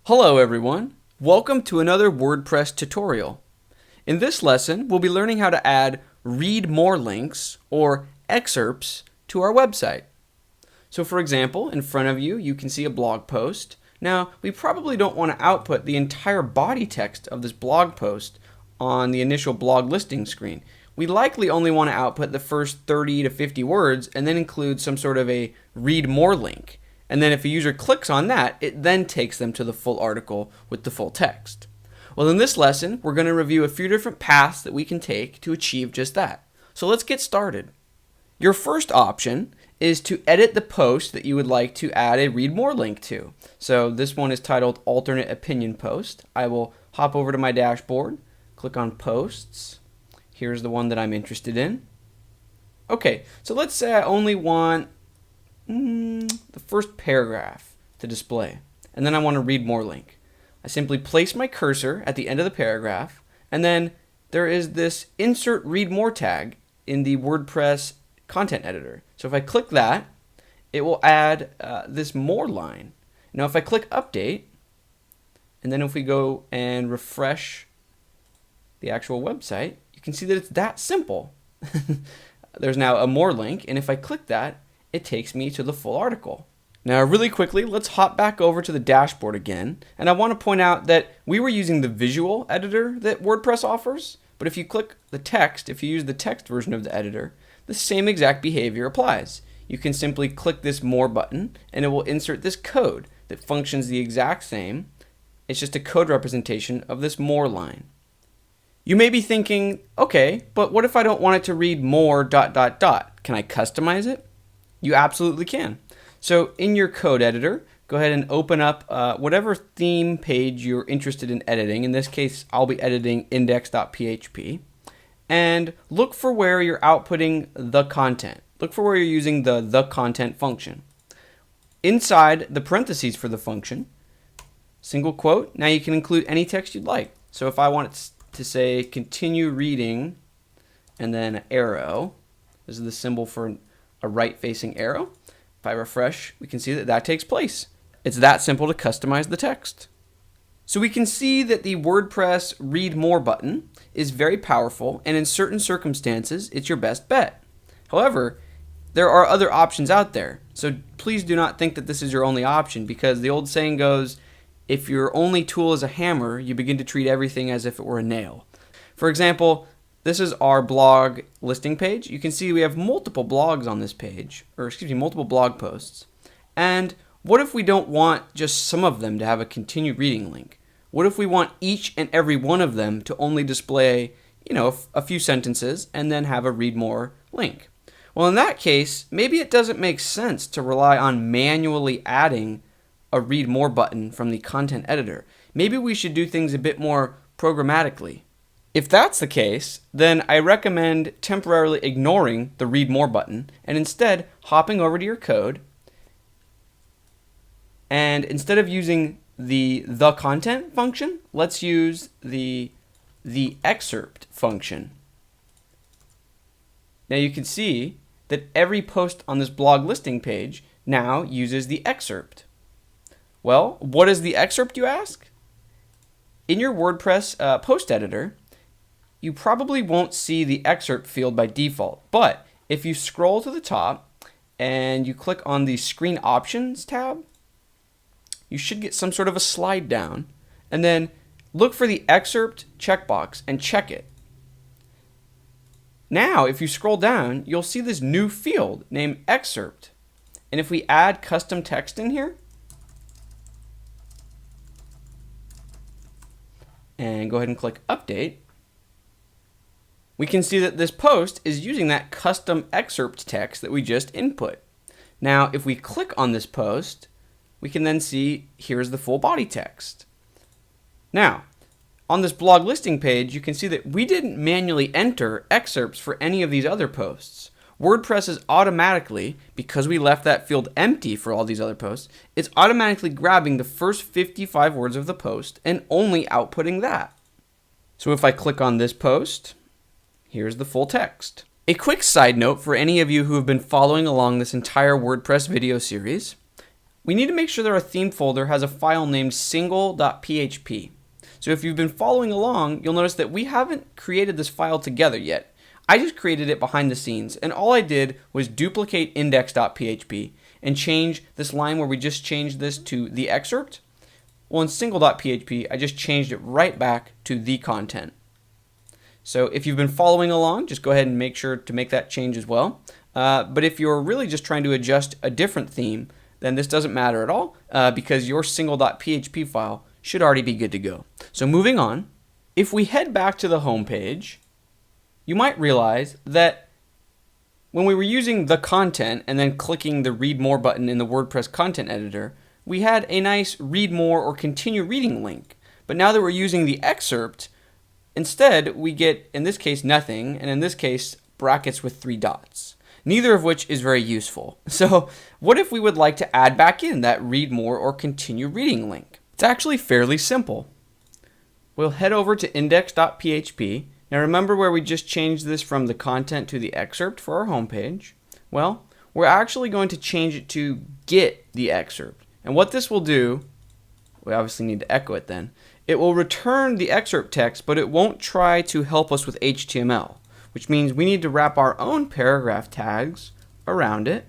Hello everyone, welcome to another WordPress tutorial. In this lesson, we'll be learning how to add read more links or excerpts to our website. So for example, in front of you, you can see a blog post. Now, we probably don't want to output the entire body text of this blog post on the initial blog listing screen. We likely only want to output the first 30 to 50 words and then include some sort of a read more link. And then if a user clicks on that, it then takes them to the full article with the full text. Well, in this lesson, we're going to review a few different paths that we can take to achieve just that. So let's get started. Your first option is to edit the post that you would like to add a read more link to. So this one is titled alternate opinion post. I will hop over to my dashboard, click on posts. Here's the one that I'm interested in. Okay, so let's say I only want the first paragraph to display, and then I want to read more link. I simply place my cursor at the end of the paragraph, and then there is this insert read more tag in the WordPress content editor. So if I click that, it will add this more line. Now if I click update, and then if we go and refresh the actual website, you can see that it's that simple. There's now a more link, and if I click that, it takes me to the full article. Now really quickly, let's hop back over to the dashboard again, and I want to point out that we were using the visual editor that WordPress offers, but if you click the text, if you use the text version of the editor, the same exact behavior applies. You can simply click this more button and it will insert this code that functions the exact same. It's just a code representation of this more line. You may be thinking, okay, but what if I don't want it to read more ... Can I customize it? You absolutely can. So in your code editor, go ahead and open up whatever theme page you're interested in editing. In this case, I'll be editing index.php. And look for where you're outputting the content. Look for where you're using the content function. Inside the parentheses for the function, single quote, now you can include any text you'd like. So if I want it to say continue reading and then arrow, this is the symbol for a right-facing arrow. If I refresh, we can see that that takes place. It's that simple to customize the text. So we can see that the WordPress Read More button is very powerful, and in certain circumstances, it's your best bet. However, there are other options out there. So please do not think that this is your only option, because the old saying goes, if your only tool is a hammer, you begin to treat everything as if it were a nail. For example, this is our blog listing page. You can see we have multiple blogs on this page, or excuse me, multiple blog posts. And what if we don't want just some of them to have a continue reading link? What if we want each and every one of them to only display, a few sentences and then have a read more link? Well, in that case, maybe it doesn't make sense to rely on manually adding a read more button from the content editor. Maybe we should do things a bit more programmatically. If that's the case, then I recommend temporarily ignoring the read more button and instead hopping over to your code, and instead of using the content function, let's use the excerpt function. Now you can see that every post on this blog listing page now uses the excerpt. Well, what is the excerpt, you ask? In your WordPress post editor, you probably won't see the excerpt field by default, but if you scroll to the top and you click on the Screen Options tab, you should get some sort of a slide down, and then look for the excerpt checkbox and check it. Now, if you scroll down, you'll see this new field named excerpt, and if we add custom text in here, and go ahead and click update, we can see that this post is using that custom excerpt text that we just input. Now, if we click on this post, we can then see here's the full body text. Now, on this blog listing page, you can see that we didn't manually enter excerpts for any of these other posts. WordPress is automatically, because we left that field empty for all these other posts, it's automatically grabbing the first 55 words of the post and only outputting that. So if I click on this post, here's the full text. A quick side note for any of you who have been following along this entire WordPress video series. we need to make sure that our theme folder has a file named single.php. So if you've been following along, you'll notice that we haven't created this file together yet. I just created it behind the scenes, and all I did was duplicate index.php and change this line where we just changed this to the excerpt. Well, in single.php, I just changed it right back to the content. So if you've been following along, just go ahead and make sure to make that change as well. But if you're really just trying to adjust a different theme, then this doesn't matter at all because your single.php file should already be good to go. So moving on, if we head back to the home page, you might realize that when we were using the content and then clicking the read more button in the WordPress content editor, we had a nice read more or continue reading link. But now that we're using the excerpt, instead we get, in this case, nothing, and in this case, brackets with 3 dots. Neither of which is very useful. So what if we would like to add back in that read more or continue reading link? It's actually fairly simple. We'll head over to index.php. Now remember where we just changed this from the content to the excerpt for our homepage? Well, we're actually going to change it to get the excerpt. And what this will do, we obviously need to echo it then, it will return the excerpt text, but it won't try to help us with HTML, which means we need to wrap our own paragraph tags around it.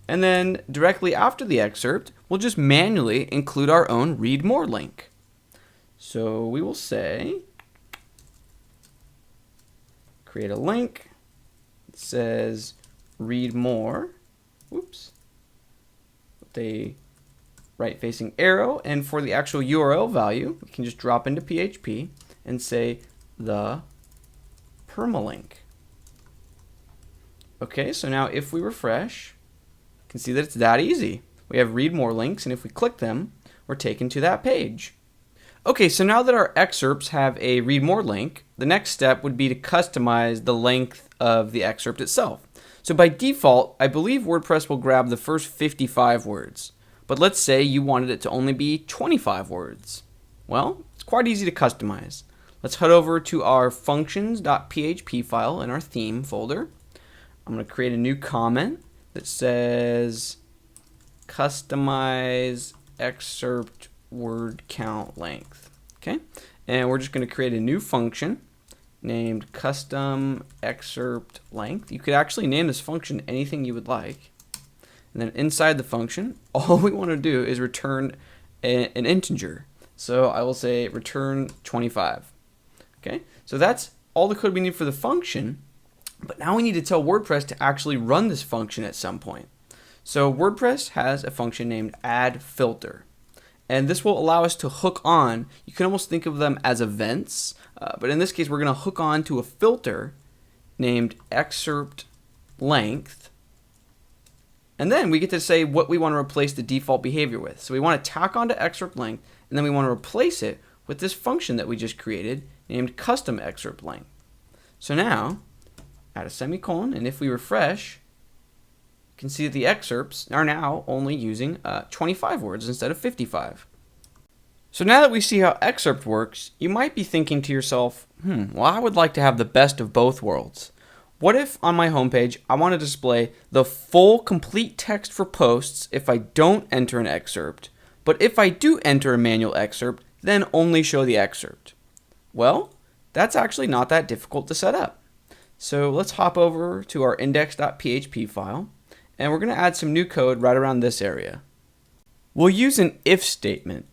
And then directly after the excerpt, we'll just manually include our own read more link. So we will say, create a link. It says read more. Whoops. With a right facing arrow. And for the actual URL value, we can just drop into PHP and say the permalink. Okay, so now if we refresh, you can see that it's that easy. We have read more links, and if we click them, we're taken to that page. Okay, so now that our excerpts have a read more link, the next step would be to customize the length of the excerpt itself. So by default, I believe WordPress will grab the first 55 words. But let's say you wanted it to only be 25 words. Well, it's quite easy to customize. Let's head over to our functions.php file in our theme folder. I'm going to create a new comment that says customize excerpt word count length. Okay, and we're just going to create a new function named custom excerpt length. You could actually name this function anything you would like. And then inside the function, all we want to do is return an integer. So I will say return 25. Okay, so that's all the code we need for the function. But now we need to tell WordPress to actually run this function at some point. So WordPress has a function named add filter. And this will allow us to hook on, you can almost think of them as events, but in this case we're going to hook on to a filter named excerpt length. And then we get to say what we want to replace the default behavior with. So we want to tack onto excerpt length, and then we want to replace it with this function that we just created named custom excerpt length. So now, add a semicolon, and if we refresh, you can see that the excerpts are now only using 25 words instead of 55. So now that we see how excerpt works, you might be thinking to yourself, well, I would like to have the best of both worlds. What if on my homepage I want to display the full complete text for posts if I don't enter an excerpt, but if I do enter a manual excerpt, then only show the excerpt? Well, that's actually not that difficult to set up. So let's hop over to our index.php file, and we're going to add some new code right around this area. We'll use an if statement.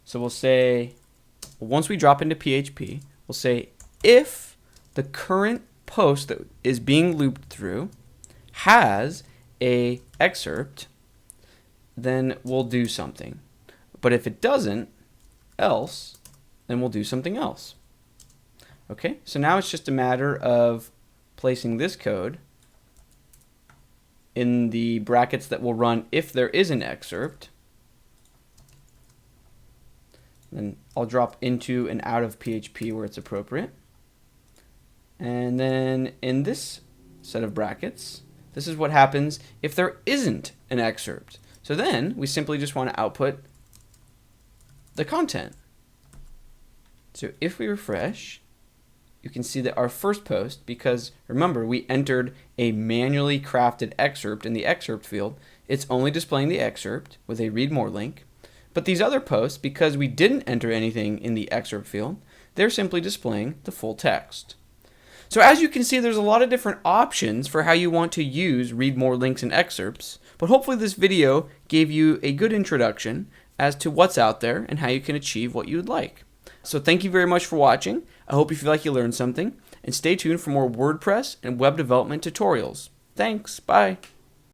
So we'll say, once we drop into PHP, we'll say if the current post that is being looped through has a excerpt, then we'll do something. But if it doesn't, else, then we'll do something else. Okay, so now it's just a matter of placing this code in the brackets that will run if there is an excerpt. Then I'll drop into and out of PHP where it's appropriate. And then in this set of brackets, this is what happens if there isn't an excerpt. So then we simply just want to output the content. So if we refresh, you can see that our first post, because remember we entered a manually crafted excerpt in the excerpt field, it's only displaying the excerpt with a read more link. But these other posts, because we didn't enter anything in the excerpt field, they're simply displaying the full text. So as you can see, there's a lot of different options for how you want to use read more links and excerpts, but hopefully this video gave you a good introduction as to what's out there and how you can achieve what you would like. So thank you very much for watching. I hope you feel like you learned something, and stay tuned for more WordPress and web development tutorials. Thanks, bye.